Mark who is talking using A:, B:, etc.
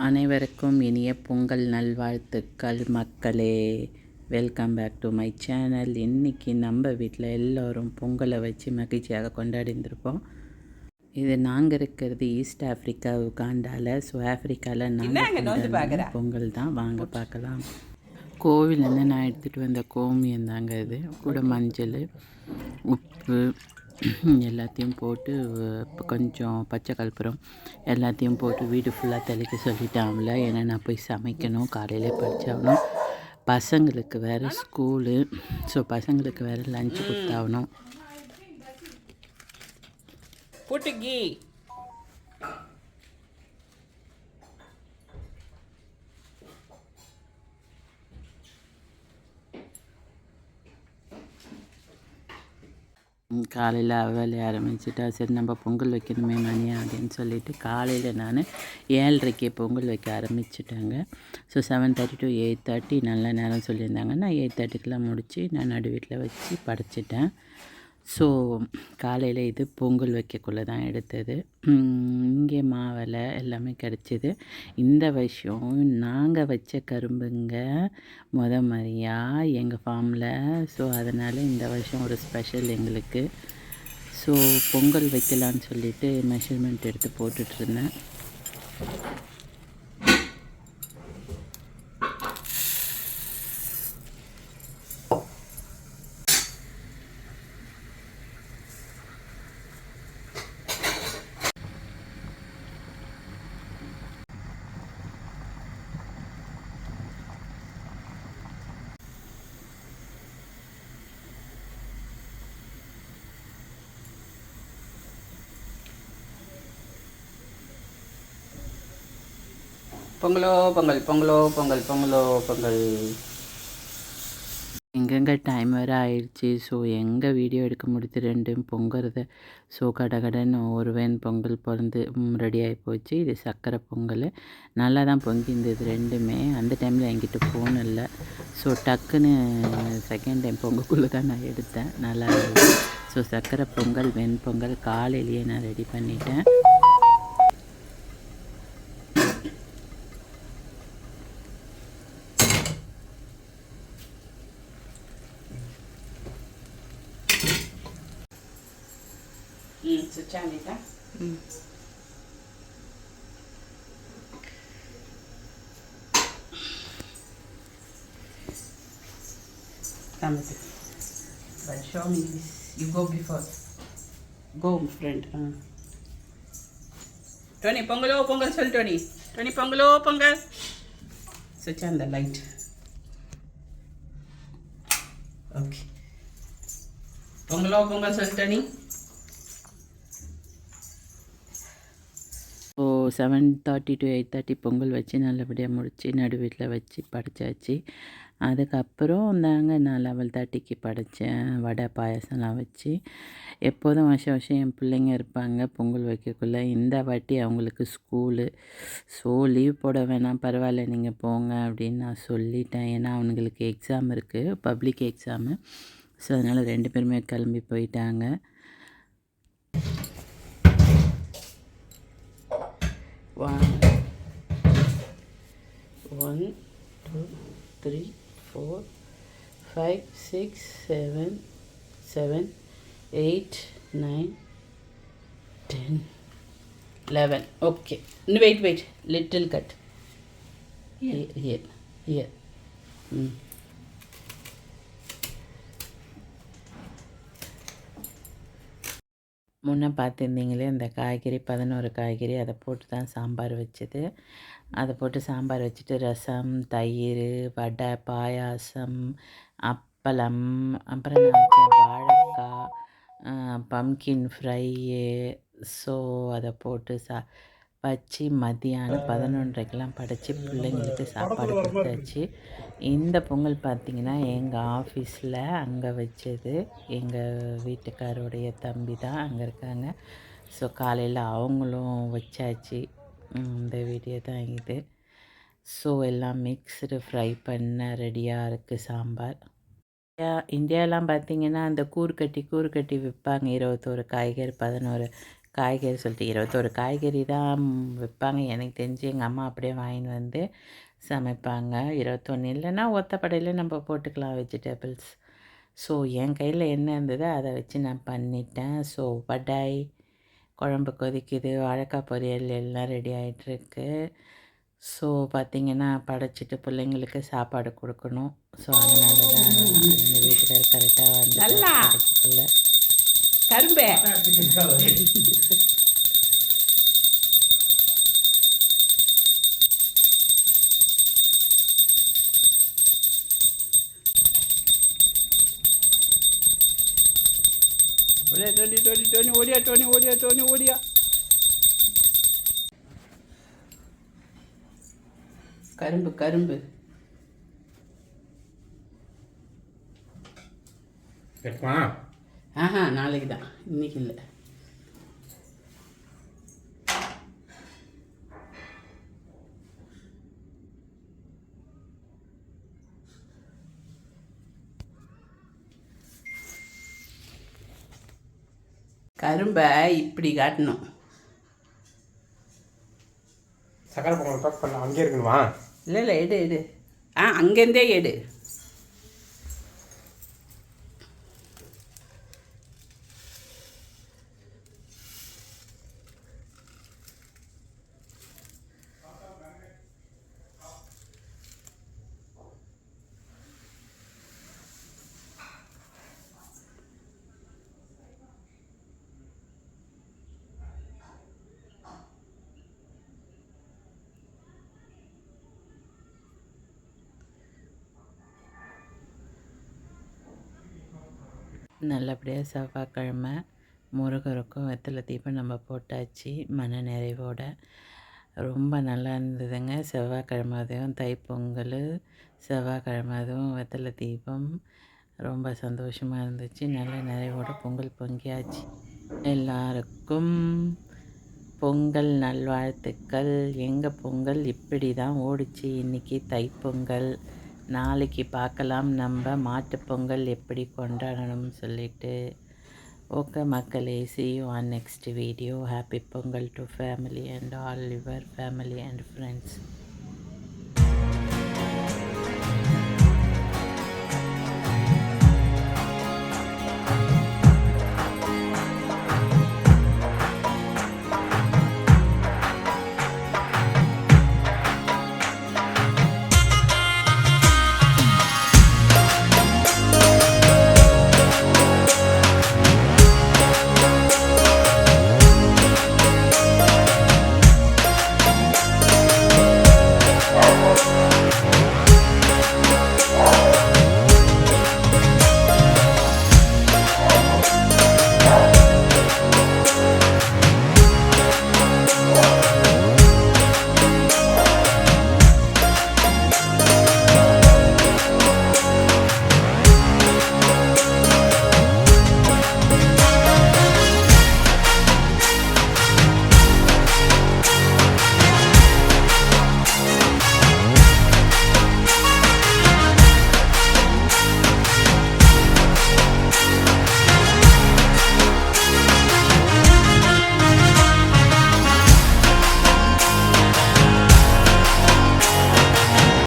A: அனைவருக்கும் இனிய பொங்கல் நல்வாழ்த்துக்கள் மக்களே. Welcome back to my channel. இன்றைக்கி நம்ம வீட்டில் எல்லோரும் பொங்கலை வச்சு மகிழ்ச்சியாக கொண்டாடிருந்திருப்போம். இது நாங்கள் இருக்கிறது ஈஸ்ட் ஆஃப்ரிக்கா உகாண்டாவில். ஸோ ஆஃப்ரிக்காவில் நாங்கள் பொங்கல் தான். வாங்க பார்க்கலாம். கோவிலேருந்து நான் எடுத்துகிட்டு வந்த கோமியம் தாங்க இது. கூட மஞ்சள், உப்பு எல்லாத்தையும் போட்டு கொஞ்சம் பச்சை கற்பூரம் எல்லாத்தையும் போட்டு வீடு ஃபுல்லாக தெளிக்க சொல்லிட்டாங்கள. ஏன்னா நான் போய் சமைக்கணும், காலையிலே படித்தாகணும். பசங்களுக்கு வேறு ஸ்கூலு. ஸோ பசங்களுக்கு வேறு லஞ்சு கொடுத்தாகணும்.
B: புட்டுகி
A: காலையில் வேலையை ஆரம்பிச்சுட்டா சரி நம்ம பொங்கல் வைக்கணுமே மணி அப்படின்னு சொல்லிவிட்டு காலையில் நான் 7:30க்கே பொங்கல் வைக்க ஆரம்பிச்சுட்டேங்க. ஸோ 7:30 to 8:30 நல்ல நேரம் சொல்லியிருந்தாங்க. நான் 8:30க்கெலாம் முடித்து நான் நடு வீட்டில் வச்சு படைச்சிட்டேன். ஸோ காலையில் இது பொங்கல் வைக்கக்குள்ளே தான் எடுத்தது. இங்கே மாவலை எல்லாமே கிடச்சிது. இந்த வருஷம் நாங்கள் வச்ச கரும்புங்க மாதிரியாக எங்கள் ஃபார்மில். ஸோ அதனால் இந்த வருஷம் ஒரு ஸ்பெஷல் எங்களுக்கு. ஸோ பொங்கல் வைக்கலான்னு சொல்லிவிட்டு மெஷர்மெண்ட் எடுத்து போட்டுட்ருந்தேன்.
B: பொங்கலோ பொங்கல், பொங்கலோ பொங்கல், பொங்கலோ பொங்கல்.
A: எங்கெங்கே டைம் வேறு ஆயிடுச்சு. ஸோ எங்கே வீடியோ எடுக்க முடியுது ரெண்டும் பொங்குறது. ஸோ கடகடன்னு ஒரு வேன் பொங்கல் பிறந்து ரெடி ஆகி போச்சு. இது சர்க்கரை பொங்கல் நல்லா தான் பொங்கியிருந்தது ரெண்டுமே. அந்த டைமில் என்கிட்ட ஃபோன் இல்லை. ஸோ டக்குன்னு செகண்ட் டைம் பொங்கக்குள்ளே தான் நான் எடுத்தேன். நல்லா இருந்தது. ஸோ சர்க்கரை பொங்கல் வெண்பொங்கல் காலையிலேயே நான் ரெடி பண்ணிட்டேன்.
B: சுச்சானிட்டா But show me this. You go before.
A: Go, friend.
B: Tony, pongalo, pongal sol, Tony. Tony, pongalo, pongal. Switch on the light. Okay. Pongalo, pongal sol, Tony.
A: So 7:30 to 8:30 Pongal வச்சு நல்லபடியாக முடித்து நடு வீட்டில் வச்சு படைச்சாச்சு. அதுக்கப்புறம் தாங்க நான் 11:30க்கு படைத்தேன். வடை பாயசம்லாம் வச்சு. எப்போதும் வருஷம் வருஷம் என் பிள்ளைங்க இருப்பாங்க பொங்கல் வைக்கக்குள்ளே. இந்த வாட்டி அவங்களுக்கு ஸ்கூலு. ஸோ லீவ் போட வேணாம், பரவாயில்ல நீங்கள் போங்க அப்படின்னு நான் சொல்லிட்டேன். ஏன்னா அவனுங்களுக்கு எக்ஸாம் இருக்குது, பப்ளிக் எக்ஸாமு. ஸோ அதனால் 2 பேருமே கிளம்பி போயிட்டாங்க. One, 2, 3, 4, 5, 6, 7, 8, 9, 10, 11. Okay. No, wait. Little cut. Here. முன்னே பார்த்துருந்தீங்களே அந்த காய்கறி 11 காய்கறி அதை போட்டு தான் சாம்பார் வச்சது. அதை போட்டு சாம்பார் வச்சுட்டு ரசம், தயிர், வடை, பாயாசம், அப்பளம், அப்புறம் நான் வச்சேன் வாழைக்காய், பம்கின் ஃப்ரையு. ஸோ அதை போட்டு வச்சு மதியானம் 11:30க்கெலாம் படைச்சி பிள்ளைங்களுக்கு சாப்பாடு கொடுத்தாச்சு. இந்த பொங்கல் பார்த்திங்கன்னா எங்கள் ஆஃபீஸில் அங்கே வச்சது. எங்கள் வீட்டுக்காரோடைய தம்பி தான் அங்கே இருக்காங்க. ஸோ காலையில் அவங்களும் வச்சாச்சு. இந்த வீடியோ தான் இது. ஸோ எல்லாம் மிக்ஸ்டு ஃப்ரை பண்ண ரெடியாக இருக்குது சாம்பார். இந்தியாலாம் பார்த்திங்கன்னா அந்த கூறு கட்டி விற்பாங்க. 21 காய்கறி 11 காய்கறி சொல்லிட்டு 21 காய்கறி தான் வைப்பாங்க. எனக்கு தெரிஞ்சு எங்கள் அம்மா அப்படியே வாங்கின்னு வந்து சமைப்பாங்க. 21 இல்லைன்னா ஒத்தப்படையில் நம்ம போட்டுக்கலாம் வெஜிடபிள்ஸ். ஸோ என் கையில் என்ன இருந்ததோ அதை வச்சு நான் பண்ணிட்டேன். ஸோ வடாய், குழம்பு கொதிக்குது, வாழைக்காய் பொரியல் எல்லாம் ரெடி ஆகிட்டுருக்கு. ஸோ பார்த்திங்கன்னா படைச்சிட்டு பிள்ளைங்களுக்கு சாப்பாடு கொடுக்கணும். ஸோ அதனால தான் எங்கள் வீட்டுக்காரர் கரெக்டாக வந்து
B: நல்லா
A: கிடைக்கக்குள்ள
B: கரும்பே டோனி ஓடியா. கரும்பு ஆஹா நாளைக்கு தான், இன்னைக்கு இல்லை. கரும்பை இப்படி காட்டணும்.
C: சக்கரை பொங்கல் பேக் பண்ண அங்கே இருக்கணுமா?
B: இல்லை எடு அங்கேருந்தே எடு.
A: நல்லபடியாக செவ்வாய்க்கிழமை முருகருக்கும் வெத்தலை தீபம் நம்ம போட்டாச்சு மன நிறைவோட. ரொம்ப நல்லா இருந்ததுங்க. செவ்வாய்க்கிழமை அதுவும் தைப்பொங்கல், செவ்வாய்க்கிழமை அதுவும் வெத்தலை தீபம் ரொம்ப சந்தோஷமாக இருந்துச்சு. நல்ல நிறைவோட பொங்கல் பொங்கியாச்சு. எல்லாருக்கும் பொங்கல் நல்வாழ்த்துக்கள். எங்கள் பொங்கல் இப்படி தான் ஓடிச்சு. இன்றைக்கி தைப்பொங்கல். நாளைக்கு பார்க்கலாம் நம்ம மாட்டுப்பொங்கல் எப்படி கொண்டாடணும்னு சொல்லிட்டு. ஓகே மக்களே, see you on next video. Happy Pongal to family and all your family and friends.